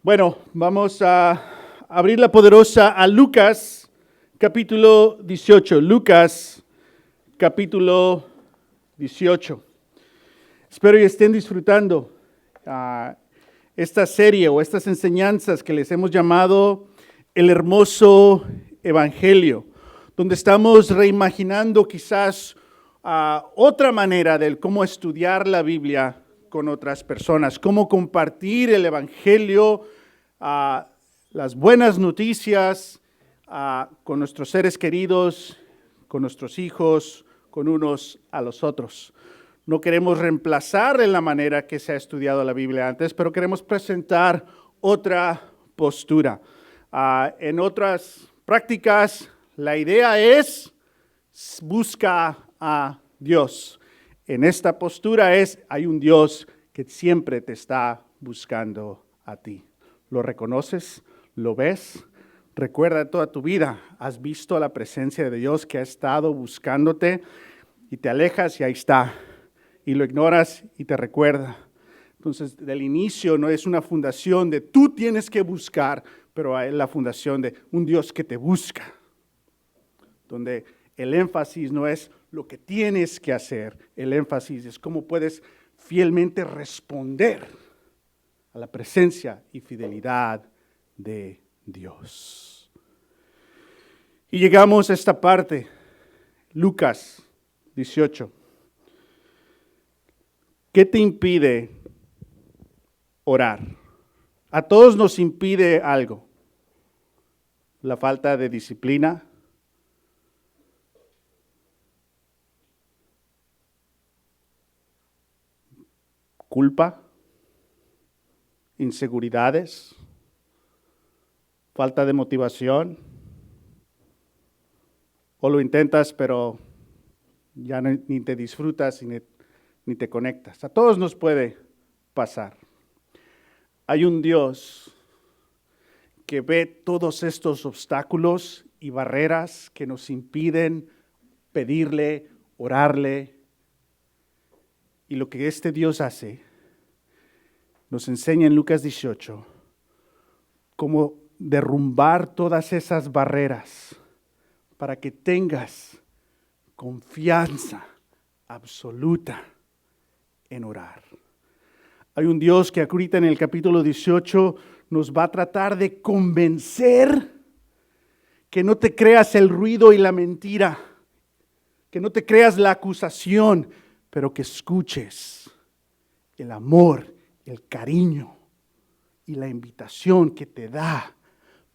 Bueno, vamos a abrir la poderosa a Lucas, capítulo 18. Lucas, capítulo 18. Espero que estén disfrutando esta serie o estas enseñanzas que les hemos llamado el hermoso evangelio, donde estamos reimaginando quizás otra manera de cómo estudiar la Biblia con otras personas, cómo compartir el evangelio, las buenas noticias con nuestros seres queridos, con nuestros hijos, con unos a los otros. No queremos reemplazar en la manera que se ha estudiado la Biblia antes, pero queremos presentar otra postura. En otras prácticas, la idea es busca a Dios. En esta postura hay un Dios que siempre te está buscando a ti. ¿Lo reconoces? ¿Lo ves? Recuerda toda tu vida, has visto la presencia de Dios que ha estado buscándote y te alejas y ahí está. Y lo ignoras y te recuerda. Entonces, del inicio no es una fundación de tú tienes que buscar, pero es la fundación de un Dios que te busca. Donde el énfasis no es lo que tienes que hacer, el énfasis es cómo puedes fielmente responder a la presencia y fidelidad de Dios. Y llegamos a esta parte, Lucas 18. ¿Qué te impide orar? A todos nos impide algo. La falta de disciplina, culpa, inseguridades, falta de motivación, o lo intentas pero ya ni te disfrutas ni te conectas. A todos nos puede pasar. Hay un Dios que ve todos estos obstáculos y barreras que nos impiden pedirle, orarle. Y lo que este Dios hace, nos enseña en Lucas 18, cómo derrumbar todas esas barreras para que tengas confianza absoluta en orar. Hay un Dios que ahorita en el capítulo 18 nos va a tratar de convencer que no te creas el ruido y la mentira, que no te creas la acusación, pero que escuches el amor, el cariño y la invitación que te da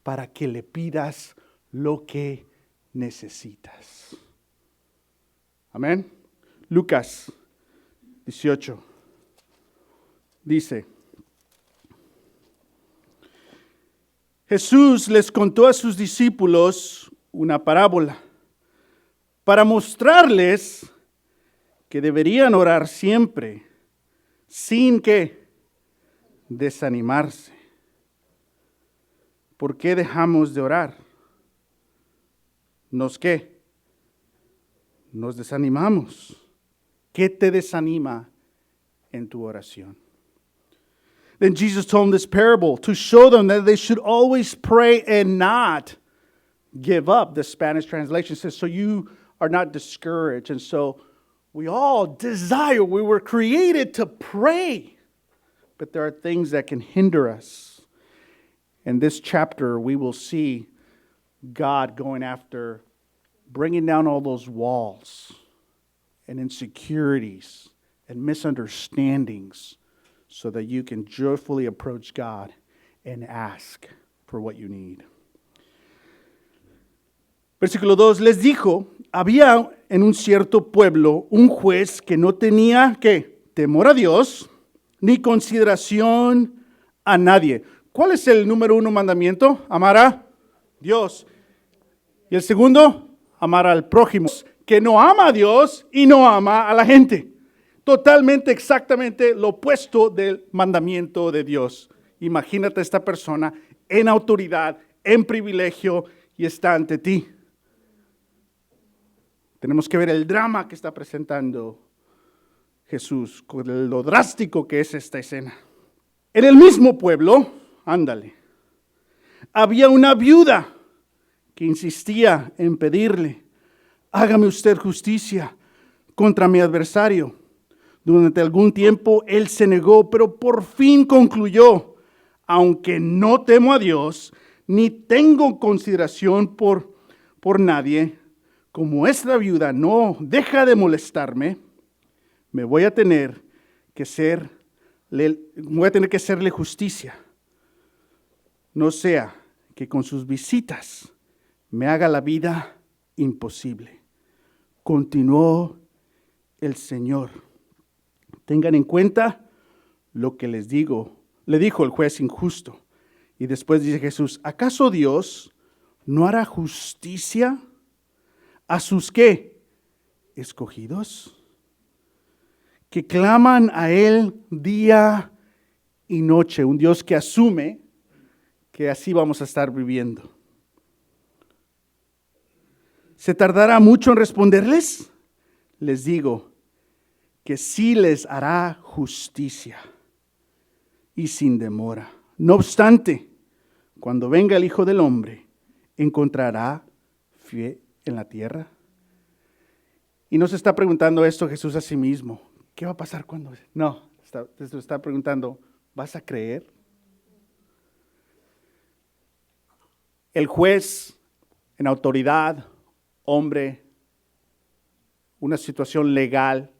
para que le pidas lo que necesitas. Amén. Lucas 18 dice: Jesús les contó a sus discípulos una parábola para mostrarles que deberían orar siempre, sin que desanimarse. ¿Por qué dejamos de orar? ¿Qué? Nos desanimamos. ¿Qué te desanima en tu oración? Then Jesus told them this parable to show them that they should always pray and not give up. The Spanish translation says, so you are not discouraged. And so we all desire, we were created to pray, but there are things that can hinder us. In this chapter, we will see God going after bringing down all those walls and insecurities and misunderstandings so that you can joyfully approach God and ask for what you need. Versículo 2, les dijo, había en un cierto pueblo un juez que no tenía, ¿qué? Temor a Dios, ni consideración a nadie. ¿Cuál es el número 1 mandamiento? Amar a Dios. Y el segundo, amar al prójimo. Que no ama a Dios y no ama a la gente. Totalmente, exactamente lo opuesto del mandamiento de Dios. Imagínate a esta persona en autoridad, en privilegio y está ante ti. Tenemos que ver el drama que está presentando Jesús, con lo drástico que es esta escena. En el mismo pueblo ándale. Había una viuda que insistía en pedirle, hágame usted justicia contra mi adversario. Durante algún tiempo él se negó, pero por fin concluyó, aunque no temo a Dios, ni tengo consideración por nadie, como esta viuda no deja de molestarme, me voy a tener que hacerle justicia. No sea que con sus visitas me haga la vida imposible. Continuó el Señor. Tengan en cuenta lo que les digo, le dijo el juez injusto. Y después dice Jesús, ¿acaso Dios no hará justicia a sus ¿qué? Escogidos, que claman a Él día y noche? Un Dios que asume que así vamos a estar viviendo. ¿Se tardará mucho en responderles? Les digo que sí les hará justicia y sin demora. No obstante, cuando venga el Hijo del Hombre, ¿encontrará fe en la tierra? Y no se está preguntando esto Jesús a sí mismo. ¿Qué va a pasar cuando? No, está preguntando, ¿vas a creer? El juez en autoridad, hombre, una situación legal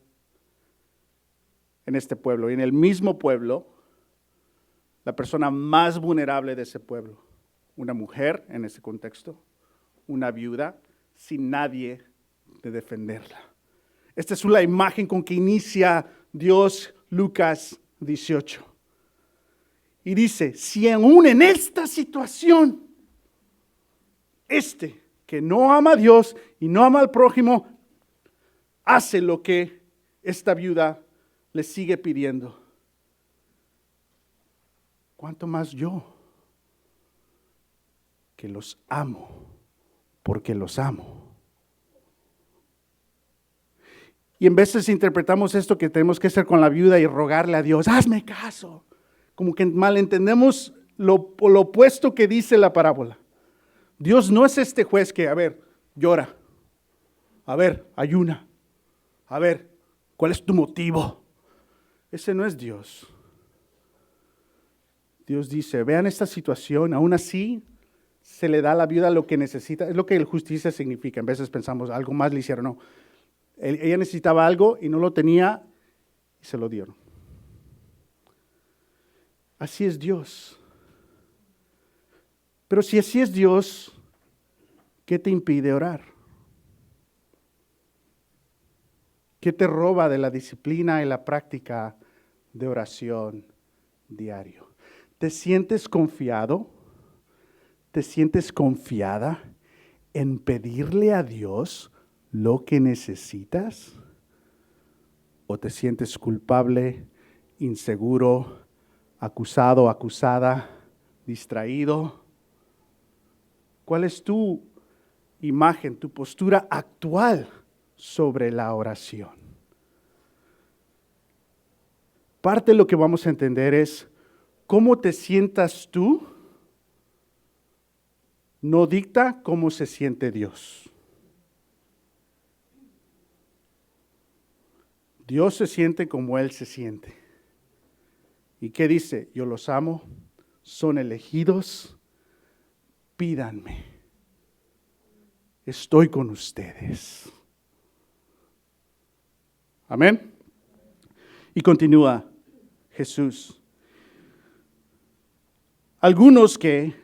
en este pueblo. Y en el mismo pueblo, la persona más vulnerable de ese pueblo, una mujer en ese contexto, una viuda, sin nadie de defenderla. Esta es la imagen con que inicia Dios Lucas 18. Y dice, si aún en esta situación, que no ama a Dios y no ama al prójimo, hace lo que esta viuda le sigue pidiendo, ¿cuánto más yo, que los amo, porque los amo? Y en veces interpretamos esto que tenemos que hacer con la viuda y rogarle a Dios, hazme caso. Como que malentendemos lo opuesto que dice la parábola. Dios no es este juez que, llora. Ayuna. ¿Cuál es tu motivo? Ese no es Dios. Dios dice, vean esta situación, aún así se le da a la viuda lo que necesita. Es lo que el justicia significa. En veces pensamos, algo más le hicieron. No. Ella necesitaba algo y no lo tenía y se lo dieron. Así es Dios. Pero si así es Dios, ¿qué te impide orar? ¿Qué te roba de la disciplina y la práctica de oración diario? ¿Te sientes confiado? ¿Te sientes confiada en pedirle a Dios lo que necesitas? ¿O te sientes culpable, inseguro, acusado, acusada, distraído? ¿Cuál es tu imagen, tu postura actual sobre la oración? Parte de lo que vamos a entender es cómo te sientas tú, no dicta cómo se siente Dios. Dios se siente como Él se siente. ¿Y qué dice? Yo los amo, son elegidos, pídanme. Estoy con ustedes. Amén. Y continúa Jesús. Algunos que,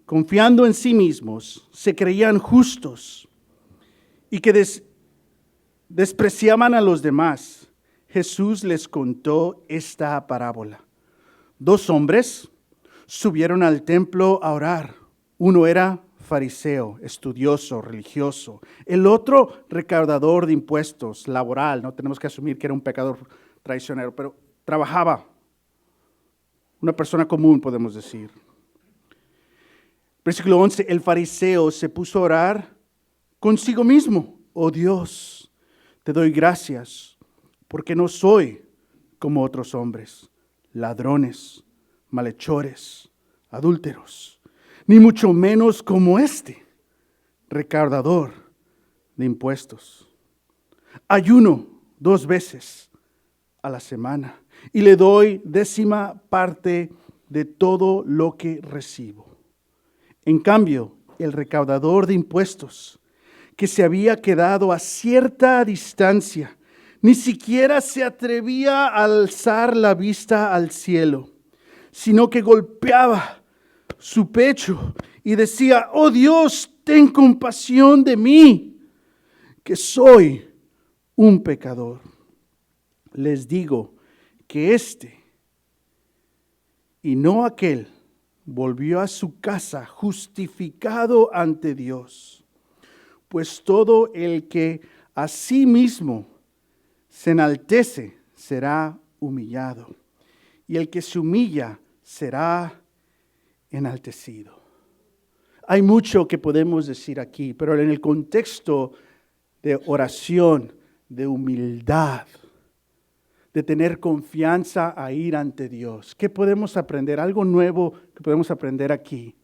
confiando en sí mismos, se creían justos y que despreciaban a los demás, Jesús les contó esta parábola. 2 hombres subieron al templo a orar. Uno era fariseo, estudioso, religioso. El otro, recaudador de impuestos, laboral. No tenemos que asumir que era un pecador traicionero, pero trabajaba. Una persona común, podemos decir. Versículo 11, el fariseo se puso a orar consigo mismo. Oh Dios, te doy gracias, porque no soy como otros hombres, ladrones, malhechores, adúlteros, ni mucho menos como este, recaudador de impuestos. Ayuno 2 veces a la semana y le doy 10ª parte de todo lo que recibo. En cambio, el recaudador de impuestos, que se había quedado a cierta distancia, ni siquiera se atrevía a alzar la vista al cielo, sino que golpeaba su pecho y decía: oh Dios, ten compasión de mí, que soy un pecador. Les digo que este, y no aquel, volvió a su casa justificado ante Dios. Pues todo el que a sí mismo se enaltece será humillado, y el que se humilla será enaltecido. Hay mucho que podemos decir aquí, pero en el contexto de oración, de humildad, de tener confianza a ir ante Dios, ¿qué podemos aprender? Algo nuevo que podemos aprender aquí.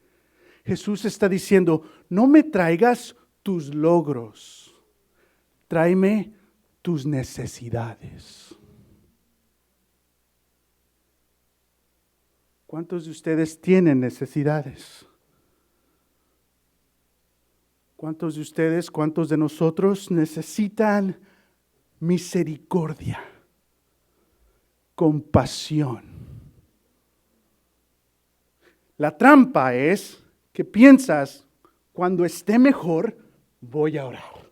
Jesús está diciendo: no me traigas tus logros, tráeme tus necesidades. ¿Cuántos de ustedes tienen necesidades? ¿Cuántos de ustedes, cuántos de nosotros necesitan misericordia, compasión? La trampa es que piensas: cuando esté mejor, voy a orar.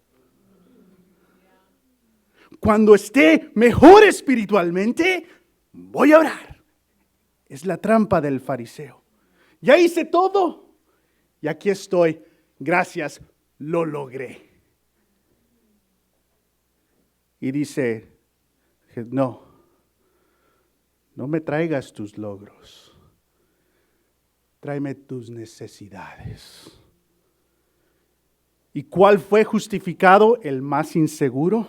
Cuando esté mejor espiritualmente, voy a orar. Es la trampa del fariseo. Ya hice todo y aquí estoy. Gracias, lo logré. Y dice: no me traigas tus logros. Tráeme tus necesidades. ¿Y cuál fue justificado? El más inseguro,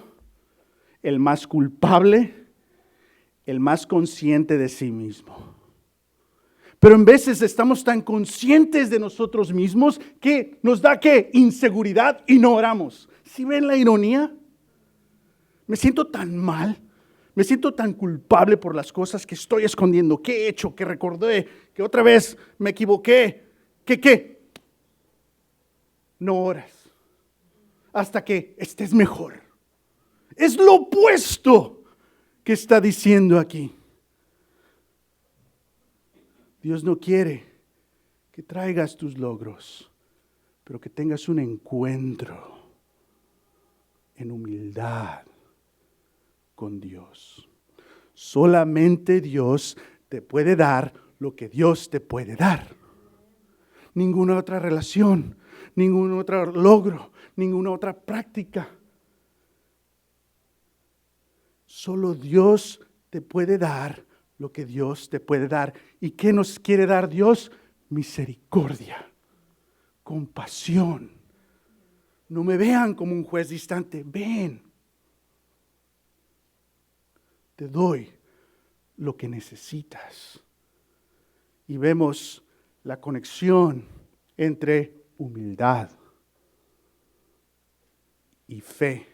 el más culpable, el más consciente de sí mismo. Pero en veces estamos tan conscientes de nosotros mismos que nos da ¿qué? Inseguridad y no oramos. ¿Sí ven la ironía? Me siento tan mal, me siento tan culpable por las cosas que estoy escondiendo, que he hecho, que recordé, que otra vez me equivoqué, que no oras hasta que estés mejor. Es lo opuesto que está diciendo aquí. Dios no quiere que traigas tus logros, pero que tengas un encuentro en humildad con Dios. Solamente Dios te puede dar lo que Dios te puede dar. Ninguna otra relación, ningún otro logro, ninguna otra práctica. Solo Dios te puede dar lo que Dios te puede dar. ¿Y qué nos quiere dar Dios? Misericordia, compasión. No me vean como un juez distante, ven. Te doy lo que necesitas. Y vemos la conexión entre humildad y fe.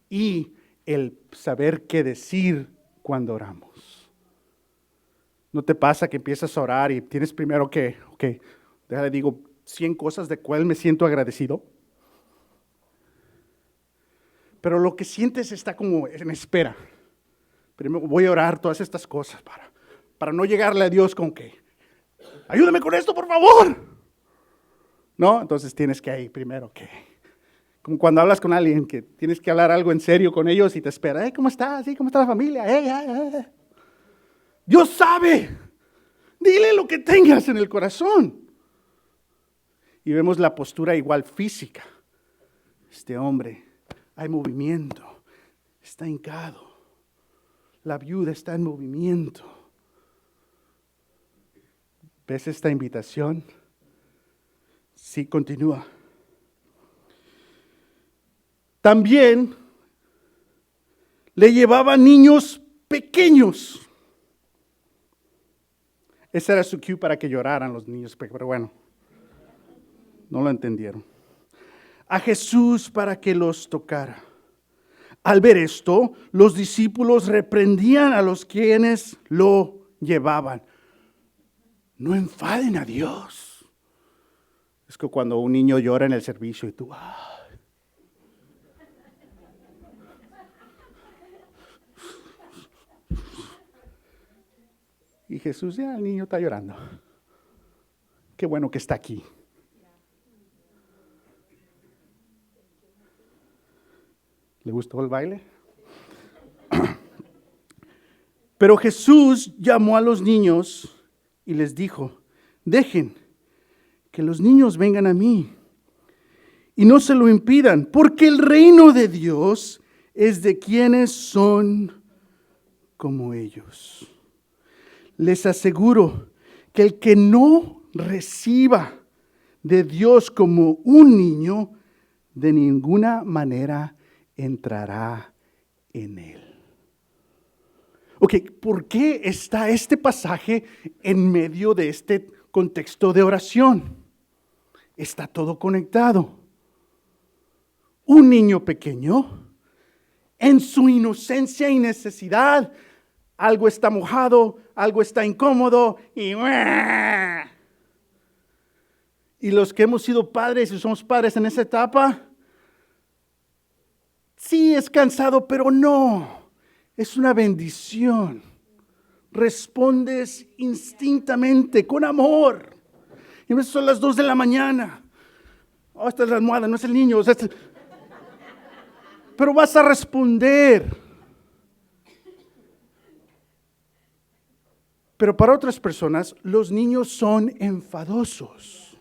Y el saber qué decir cuando oramos. ¿No te pasa que empiezas a orar y tienes primero que, déjale digo 100 cosas de cuál me siento agradecido? Pero lo que sientes está como en espera. Primero voy a orar todas estas cosas para no llegarle a Dios con que, ayúdame con esto, por favor. ¿No? Entonces tienes que ir primero que, como cuando hablas con alguien que tienes que hablar algo en serio con ellos y te espera. ¿Cómo estás? ¿Cómo está la familia? Dios sabe. Dile lo que tengas en el corazón. Y vemos la postura igual física. Este hombre, hay movimiento, está hincado. La viuda está en movimiento. ¿Ves esta invitación? Sí, continúa. También le llevaban niños pequeños. Ese era su cue para que lloraran los niños, pero bueno, no lo entendieron. A Jesús para que los tocara. Al ver esto, los discípulos reprendían a los quienes lo llevaban. No enfaden a Dios. Es que cuando un niño llora en el servicio y tú, y Jesús, ya el niño está llorando. Qué bueno que está aquí. ¿Le gustó el baile? Pero Jesús llamó a los niños y les dijo, dejen que los niños vengan a mí y no se lo impidan, porque el reino de Dios es de quienes son como ellos. Les aseguro que el que no reciba de Dios como un niño, de ninguna manera entrará en él. Ok, ¿por qué está este pasaje en medio de este contexto de oración? Está todo conectado. Un niño pequeño, en su inocencia y necesidad, algo está mojado, algo está incómodo y los que hemos sido padres y somos padres en esa etapa, sí es cansado, pero no, es una bendición. Respondes instintamente, con amor. Y a veces son las 2 de la mañana. Oh, esta es la almohada, no es el niño. Pero vas a responder. Pero para otras personas, los niños son enfadosos.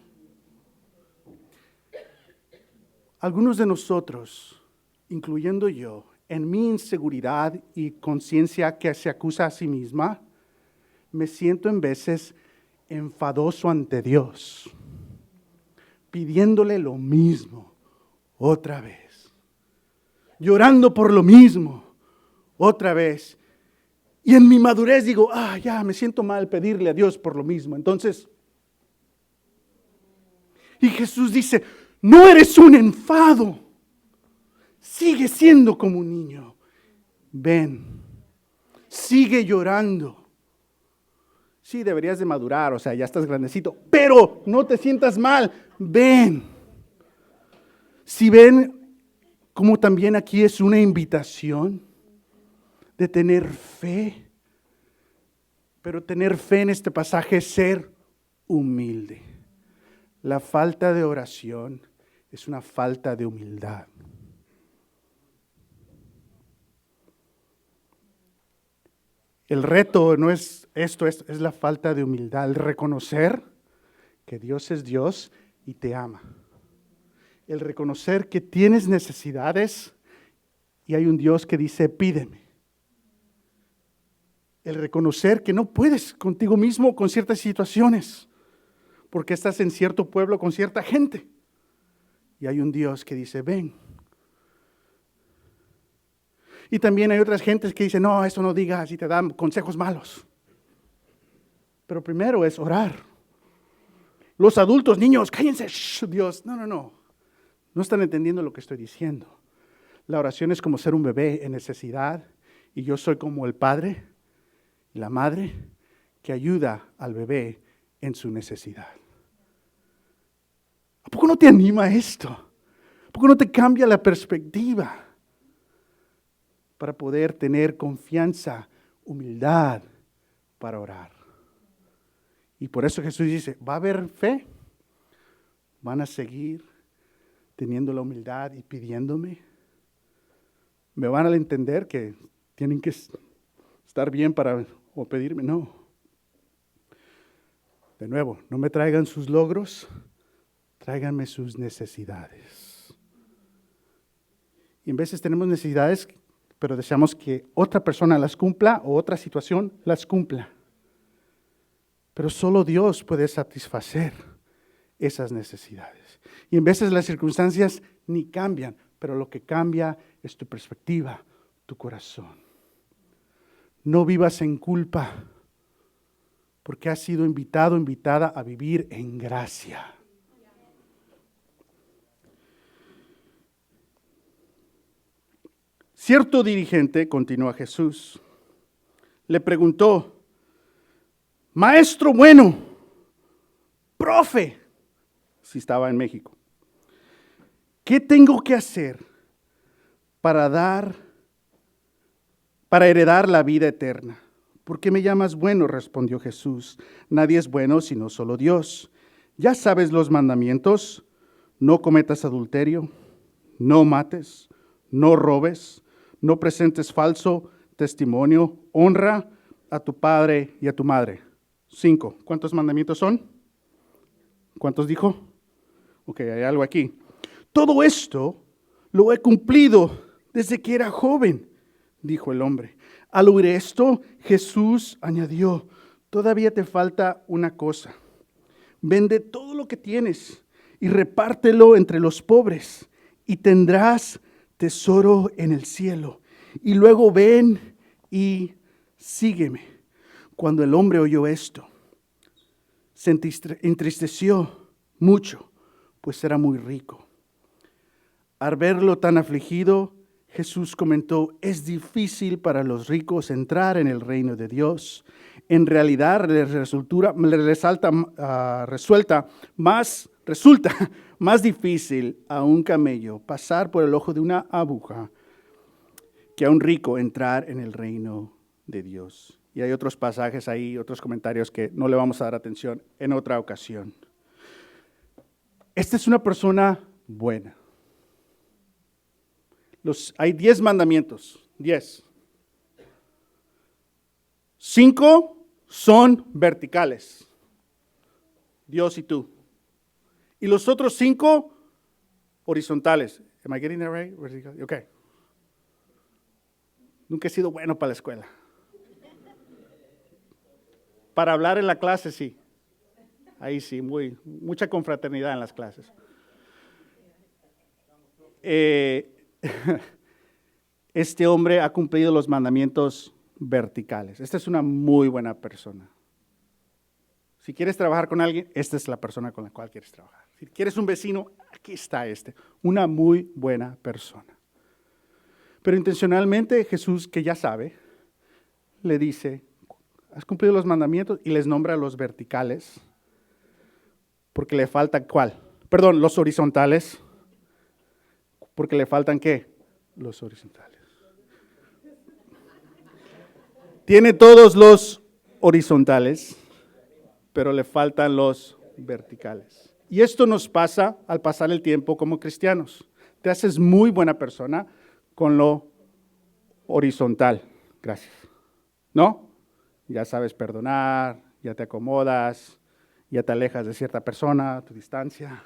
Algunos de nosotros, incluyendo yo, en mi inseguridad y conciencia que se acusa a sí misma, me siento en veces enfadoso ante Dios, pidiéndole lo mismo otra vez, llorando por lo mismo otra vez. Y en mi madurez digo, ya me siento mal pedirle a Dios por lo mismo. Entonces, y Jesús dice, no eres un enfado. Sigue siendo como un niño. Ven, sigue llorando. Sí, deberías de madurar, o sea, ya estás grandecito, pero no te sientas mal. Ven. Si ven como también aquí es una invitación de tener fe, pero tener fe en este pasaje es ser humilde. La falta de oración es una falta de humildad. El reto no es esto, es la falta de humildad, el reconocer que Dios es Dios y te ama. El reconocer que tienes necesidades y hay un Dios que dice, pídeme. El reconocer que no puedes contigo mismo con ciertas situaciones, porque estás en cierto pueblo con cierta gente. Y hay un Dios que dice, ven. Y también hay otras gentes que dicen, no, eso no digas y te dan consejos malos. Pero primero es orar. Los adultos, niños, cállense, Dios. No están entendiendo lo que estoy diciendo. La oración es como ser un bebé en necesidad y yo soy como el padre y la madre que ayuda al bebé en su necesidad. ¿A poco no te anima esto? ¿A poco no te cambia la perspectiva? Para poder tener confianza, humildad para orar. Y por eso Jesús dice, ¿va a haber fe? ¿Van a seguir teniendo la humildad y pidiéndome? ¿Me van a entender que tienen que estar bien para o pedirme? No. De nuevo, no me traigan sus logros, tráiganme sus necesidades. Y en veces tenemos necesidades, pero deseamos que otra persona las cumpla o otra situación las cumpla. Pero solo Dios puede satisfacer esas necesidades. Y en veces las circunstancias ni cambian, pero lo que cambia es tu perspectiva, tu corazón. No vivas en culpa. porque has sido invitado, invitada a vivir en gracia. Cierto dirigente, continúa Jesús, le preguntó: Maestro bueno, profe, si estaba en México, ¿qué tengo que hacer para heredar la vida eterna? ¿Por qué me llamas bueno?, respondió Jesús. Nadie es bueno sino solo Dios. Ya sabes los mandamientos: no cometas adulterio, no mates, no robes, no presentes falso testimonio, honra a tu padre y a tu madre. 5. ¿Cuántos mandamientos son? ¿Cuántos dijo? Ok, hay algo aquí. Todo esto lo he cumplido desde que era joven, dijo el hombre. Al oír esto, Jesús añadió: todavía te falta una cosa. Vende todo lo que tienes y repártelo entre los pobres, y tendrás tesoro en el cielo. Y luego ven y sígueme. Cuando el hombre oyó esto, se entristeció mucho, pues era muy rico. Al verlo tan afligido, Jesús comentó: es difícil para los ricos entrar en el reino de Dios. En realidad resulta más difícil a un camello pasar por el ojo de una aguja que a un rico entrar en el reino de Dios. Y hay otros pasajes ahí, otros comentarios que no le vamos a dar atención en otra ocasión. Esta es una persona buena. Hay 10 mandamientos, 10. 5 son verticales, Dios y tú. Y los otros 5 horizontales. Am I getting that right? Okay. Nunca he sido bueno para la escuela. Para hablar en la clase, sí. Ahí sí, mucha confraternidad en las clases. Este hombre ha cumplido los mandamientos verticales. Esta es una muy buena persona. Si quieres trabajar con alguien, esta es la persona con la cual quieres trabajar. Si quieres un vecino, aquí está una muy buena persona. Pero intencionalmente Jesús, que ya sabe, le dice: has cumplido los mandamientos, y les nombra los verticales, porque le faltan ¿cuál? Perdón, los horizontales, porque le faltan ¿qué? Los horizontales. Tiene todos los horizontales, pero le faltan los verticales. Y esto nos pasa al pasar el tiempo como cristianos. Te haces muy buena persona con lo horizontal. Gracias. ¿No? Ya sabes perdonar, ya te acomodas, ya te alejas de cierta persona a tu distancia.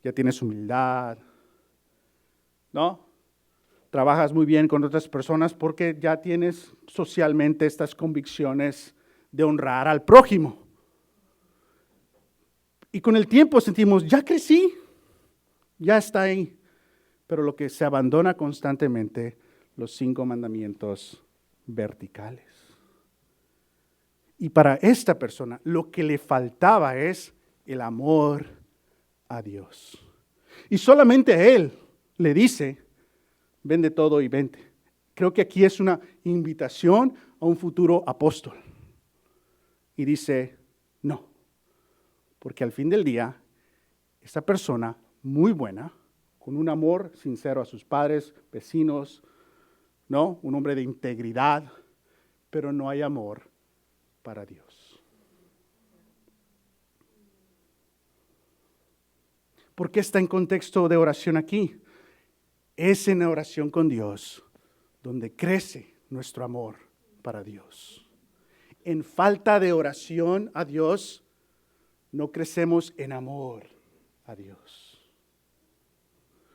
Ya tienes humildad. ¿No? Trabajas muy bien con otras personas porque ya tienes socialmente estas convicciones de honrar al prójimo. Y con el tiempo sentimos: ya crecí, ya está ahí. Pero lo que se abandona constantemente, los 5 mandamientos verticales. Y para esta persona, lo que le faltaba es el amor a Dios. Y solamente a él le dice: vende todo y vente. Creo que aquí es una invitación a un futuro apóstol. Y dice: no, porque al fin del día, esta persona muy buena, con un amor sincero a sus padres, vecinos, ¿no? Un hombre de integridad, pero no hay amor para Dios. ¿Por qué está en contexto de oración aquí? Es en oración con Dios donde crece nuestro amor para Dios. En falta de oración a Dios, no crecemos en amor a Dios.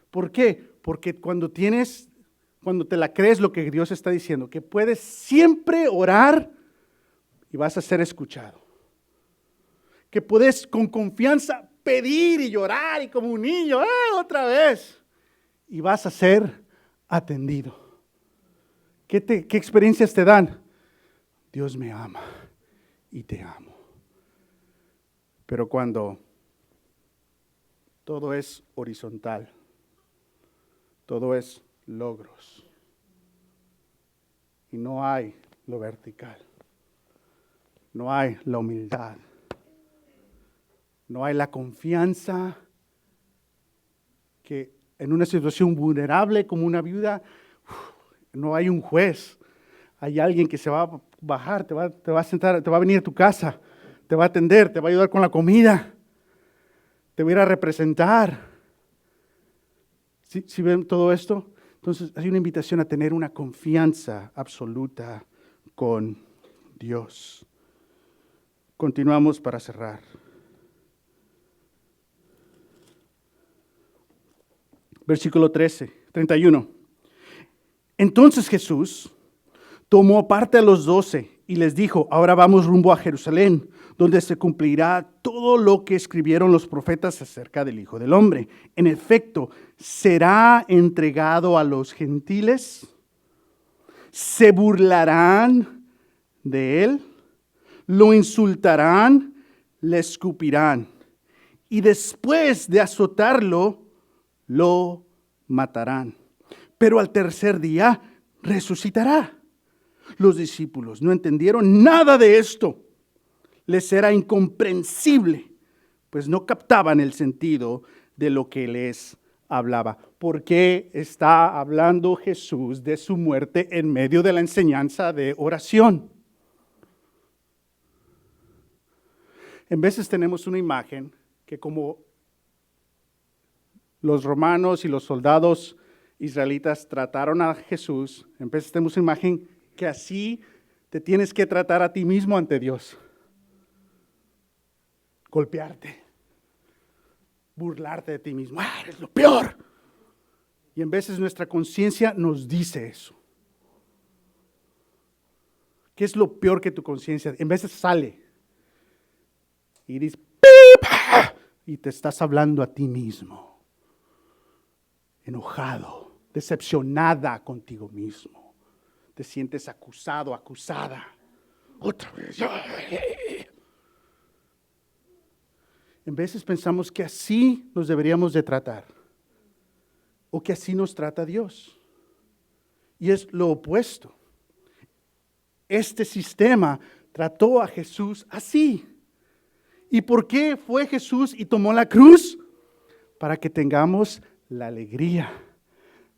¿Por qué? Porque cuando te la crees lo que Dios está diciendo, que puedes siempre orar y vas a ser escuchado. Que puedes con confianza pedir y llorar y como un niño, otra vez. Y vas a ser atendido. ¿Qué experiencias te dan? Dios me ama y te amo. Pero cuando todo es horizontal, todo es logros y no hay lo vertical, no hay la humildad, no hay la confianza que en una situación vulnerable como una viuda, no hay un juez, hay alguien que se va a bajar, te va a sentar, te va a venir a tu casa, te va a atender, te va a ayudar con la comida, te va a ir a representar. ¿Sí ven todo esto? Entonces hay una invitación a tener una confianza absoluta con Dios. Continuamos para cerrar. Versículo 31. Entonces Jesús tomó aparte a los 12 y les dijo: ahora vamos rumbo a Jerusalén, donde se cumplirá todo lo que escribieron los profetas acerca del Hijo del Hombre. En efecto, será entregado a los gentiles, se burlarán de él, lo insultarán, le escupirán, y después de azotarlo, lo matarán. Pero al tercer día resucitará. Los discípulos no entendieron nada de esto. Les era incomprensible, pues no captaban el sentido de lo que les hablaba. ¿Por qué está hablando Jesús de su muerte en medio de la enseñanza de oración? En veces tenemos una imagen que como los romanos y los soldados israelitas trataron a Jesús, en veces tenemos una imagen que así te tienes que tratar a ti mismo ante Dios. Golpearte, burlarte de ti mismo. Eres lo peor. Y en veces nuestra conciencia nos dice eso. ¿Qué es lo peor que tu conciencia? En veces sale y dices, ¡pip! Y te estás hablando a ti mismo. Enojado, decepcionada contigo mismo. Te sientes acusado, acusada. Otra vez. En veces pensamos que así nos deberíamos de tratar. O que así nos trata Dios. Y es lo opuesto. Este sistema trató a Jesús así. ¿Y por qué fue Jesús y tomó la cruz? Para que tengamos la alegría,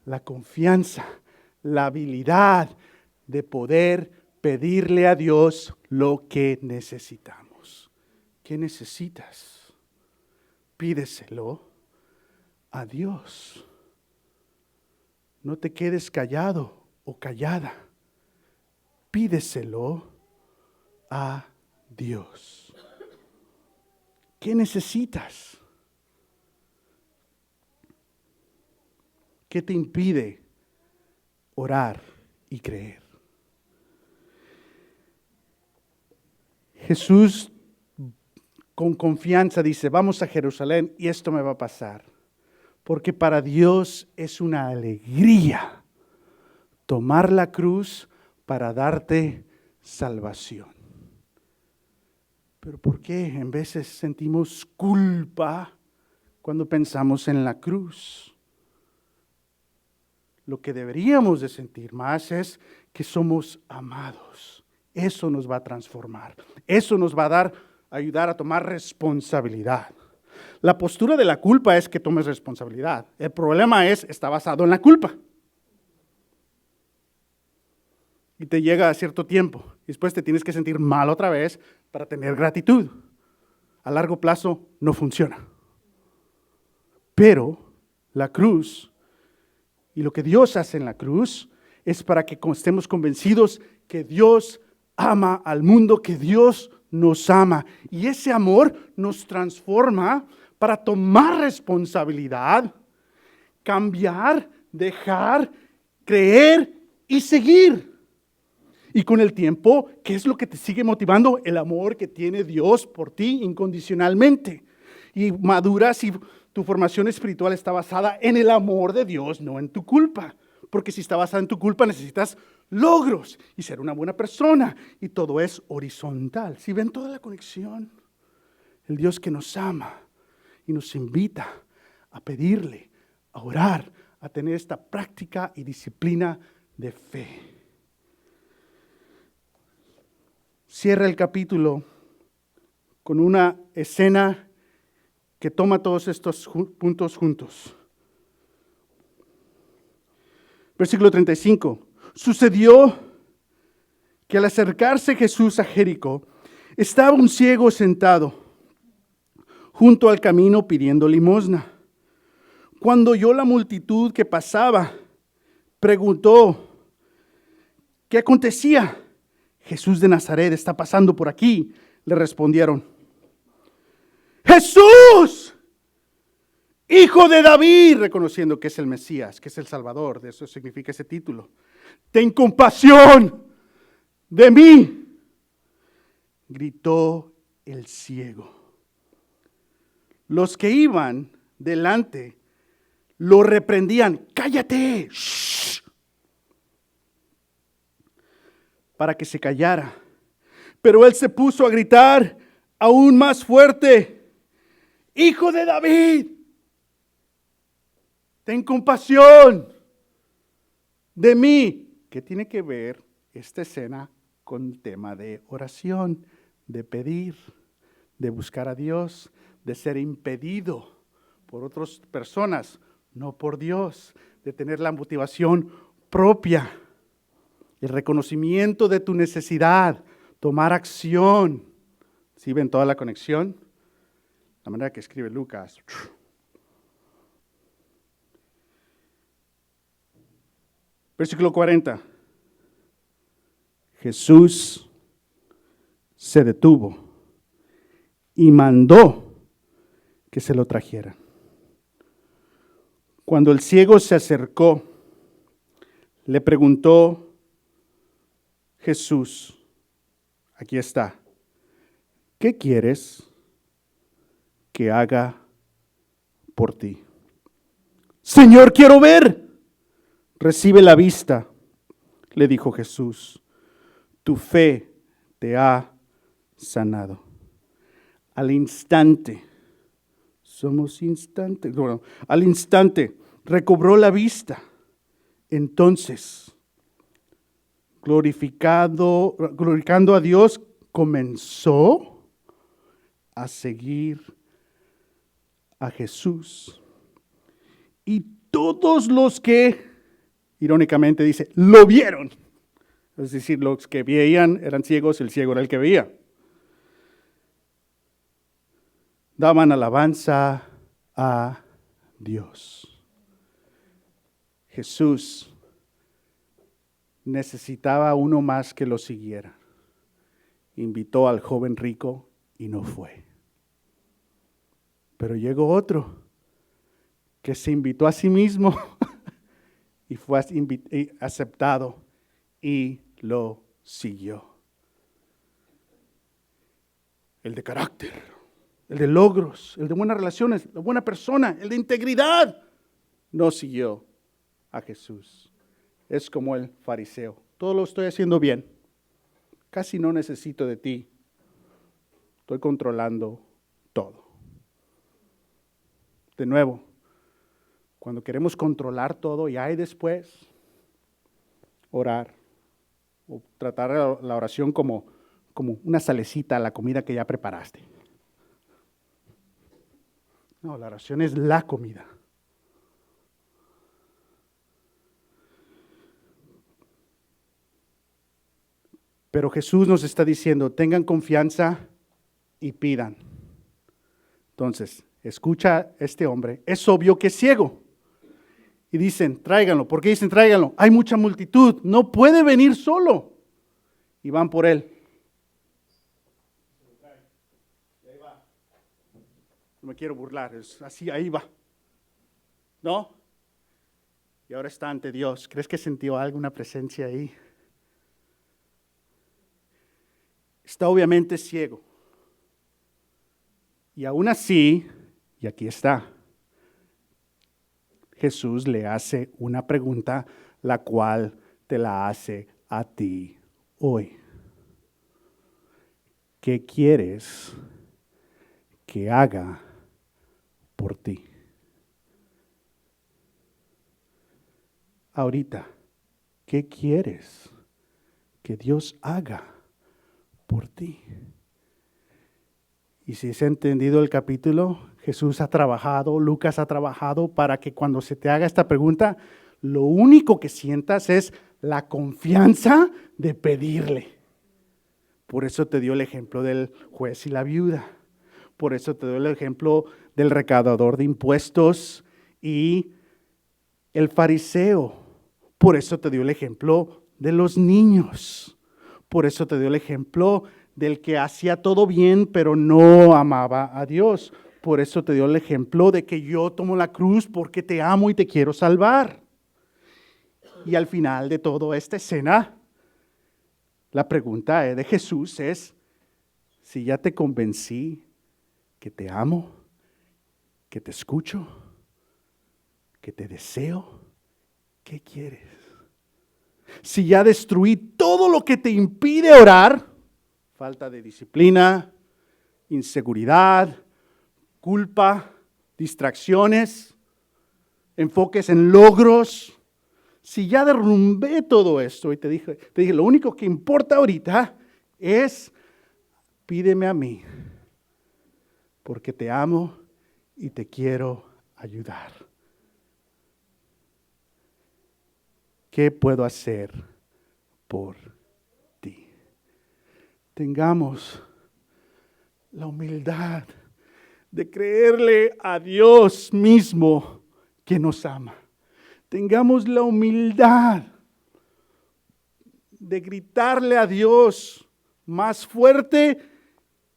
la confianza, la habilidad de poder pedirle a Dios lo que necesitamos. ¿Qué necesitas? Pídeselo a Dios. No te quedes callado o callada. Pídeselo a Dios. ¿Qué necesitas? ¿Qué te impide orar y creer? Jesús con confianza dice, vamos a Jerusalén y esto me va a pasar. Porque para Dios es una alegría tomar la cruz para darte salvación. Pero ¿por qué en veces sentimos culpa cuando pensamos en la cruz? Lo que deberíamos de sentir más es que somos amados. Eso nos va a transformar. Eso nos va a ayudar a tomar responsabilidad. La postura de la culpa es que tomes responsabilidad. El problema está basado en la culpa. Y te llega a cierto tiempo. Después te tienes que sentir mal otra vez para tener gratitud. A largo plazo no funciona. Pero la cruz y lo que Dios hace en la cruz es para que estemos convencidos que Dios ama al mundo, que Dios nos ama. Y ese amor nos transforma para tomar responsabilidad, cambiar, dejar, creer y seguir. Y con el tiempo, ¿qué es lo que te sigue motivando? El amor que tiene Dios por ti incondicionalmente. Y maduras y tu formación espiritual está basada en el amor de Dios, no en tu culpa. Porque si está basada en tu culpa, necesitas logros y ser una buena persona. Y todo es horizontal. ¿Sí ven toda la conexión? El Dios que nos ama y nos invita a pedirle, a orar, a tener esta práctica y disciplina de fe. Cierra el capítulo con una escena que toma todos estos puntos juntos. Versículo 35. Sucedió que al acercarse Jesús a Jericó, estaba un ciego sentado junto al camino pidiendo limosna. Cuando oyó la multitud que pasaba, preguntó, ¿qué acontecía? Jesús de Nazaret está pasando por aquí. Le respondieron, Jesús, Hijo de David, reconociendo que es el Mesías, que es el Salvador, de eso significa ese título. Ten compasión de mí, gritó el ciego. Los que iban delante lo reprendían, cállate, shh, para que se callara. Pero él se puso a gritar aún más fuerte, Hijo de David, ten compasión de mí. ¿Qué tiene que ver esta escena con el tema de oración, de pedir, de buscar a Dios, de ser impedido por otras personas, no por Dios, de tener la motivación propia, el reconocimiento de tu necesidad, tomar acción? ¿Sí ven toda la conexión? La manera que escribe Lucas. Versículo 40. Jesús se detuvo y mandó que se lo trajeran. Cuando el ciego se acercó, le preguntó Jesús, aquí está, ¿qué quieres que haga por ti? Señor, quiero ver. Recibe la vista, le dijo Jesús. Tu fe te ha sanado. Al instante, al instante recobró la vista. Entonces, glorificando a Dios, comenzó a seguir a Jesús. Y todos los que, irónicamente dice, lo vieron. Es decir, los que veían eran ciegos, el ciego era el que veía. Daban alabanza a Dios. Jesús necesitaba uno más que lo siguiera. Invitó al joven rico y no fue. Pero llegó otro que se invitó a sí mismo y fue aceptado y lo siguió. El de carácter, el de logros, el de buenas relaciones, la buena persona, el de integridad, no siguió a Jesús. Es como el fariseo. Todo lo estoy haciendo bien. Casi no necesito de ti. Estoy controlando todo. De nuevo, cuando queremos controlar todo y hay después orar o tratar la oración como una salecita a la comida que ya preparaste. No, la oración es la comida. Pero Jesús nos está diciendo, tengan confianza y pidan. Entonces, escucha a este hombre, es obvio que es ciego. Y dicen, tráiganlo. ¿Por qué dicen tráiganlo? Hay mucha multitud, no puede venir solo. Y van por él. Ahí va. No me quiero burlar, es así, ahí va. ¿No? Y ahora está ante Dios. ¿Crees que sintió alguna presencia ahí? Está obviamente ciego. Y aún así, y aquí está, Jesús le hace una pregunta la cual te la hace a ti hoy. ¿Qué quieres que haga por ti? Ahorita, ¿qué quieres que Dios haga por ti? Y si se ha entendido el capítulo, Jesús ha trabajado, Lucas ha trabajado para que cuando se te haga esta pregunta, lo único que sientas es la confianza de pedirle. Por eso te dio el ejemplo del juez y la viuda. Por eso te dio el ejemplo del recaudador de impuestos y el fariseo. Por eso te dio el ejemplo de los niños. Por eso te dio el ejemplo del que hacía todo bien, pero no amaba a Dios. Por eso te dio el ejemplo de que yo tomo la cruz porque te amo y te quiero salvar. Y al final de toda esta escena, la pregunta de Jesús es, si ya te convencí que te amo, que te escucho, que te deseo, ¿qué quieres? Si ya destruí todo lo que te impide orar, falta de disciplina, inseguridad, culpa, distracciones, enfoques en logros. Si ya derrumbé todo esto y te dije, lo único que importa ahorita es pídeme a mí, porque te amo y te quiero ayudar. ¿Qué puedo hacer por ti? Tengamos la humildad de creerle a Dios mismo que nos ama. Tengamos la humildad de gritarle a Dios más fuerte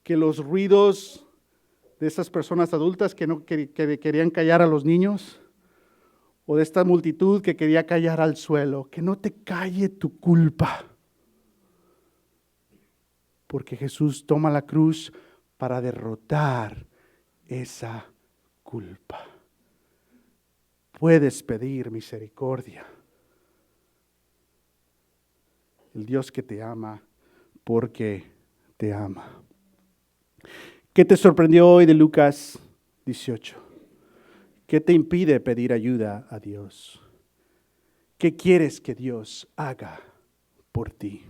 que los ruidos de esas personas adultas que no querían callar a los niños, o de esta multitud que quería callar al suelo. Que no te calle tu culpa, porque Jesús toma la cruz para derrotar esa culpa. Puedes pedir misericordia. El Dios que te ama porque te ama. ¿Qué te sorprendió hoy de Lucas 18? ¿Qué te impide pedir ayuda a Dios? ¿Qué quieres que Dios haga por ti?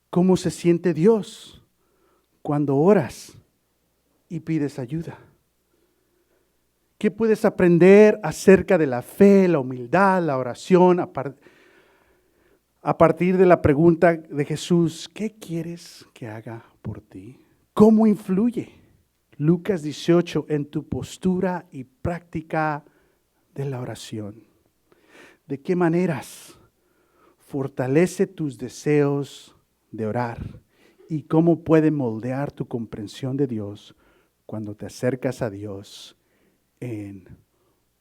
¿Cómo se siente Dios cuando oras y pides ayuda? ¿Qué puedes aprender acerca de la fe, la humildad, la oración a partir de la pregunta de Jesús? ¿Qué quieres que haga por ti? ¿Cómo influye Lucas 18 en tu postura y práctica de la oración? ¿De qué maneras fortalece tus deseos de orar? ¿Y cómo puede moldear tu comprensión de Dios cuando te acercas a Dios en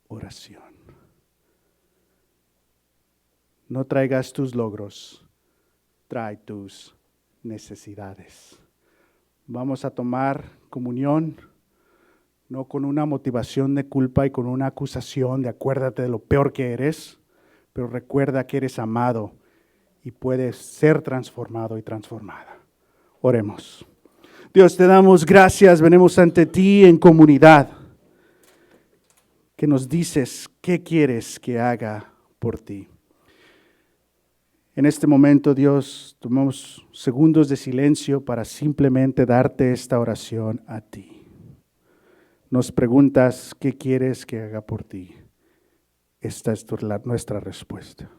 oración? No traigas tus logros, trae tus necesidades. Vamos a tomar comunión, no con una motivación de culpa y con una acusación de acuérdate de lo peor que eres, pero recuerda que eres amado y puedes ser transformado y transformada. Oremos. Dios, te damos gracias, venimos ante ti en comunidad, que nos dices qué quieres que haga por ti. En este momento, Dios, tomamos segundos de silencio para simplemente darte esta oración a ti. Nos preguntas qué quieres que haga por ti. Esta es nuestra respuesta.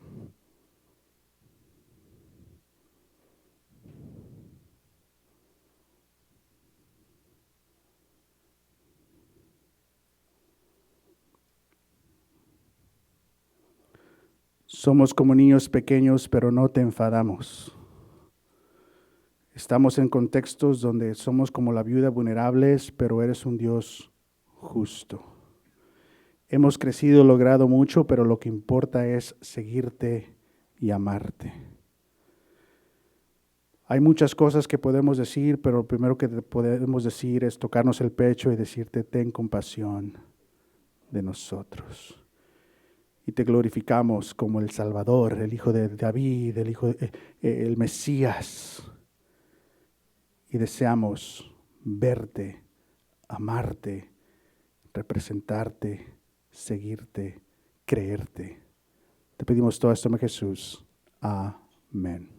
Somos como niños pequeños, pero no te enfadamos. Estamos en contextos donde somos como la viuda vulnerables, pero eres un Dios justo. Hemos crecido, logrado mucho, pero lo que importa es seguirte y amarte. Hay muchas cosas que podemos decir, pero lo primero que podemos decir es tocarnos el pecho y decirte, ten compasión de nosotros. y te glorificamos como el Salvador, el Hijo de David, el Mesías. Y deseamos verte, amarte, representarte, seguirte, creerte. Te pedimos todo esto en Jesús. Amén.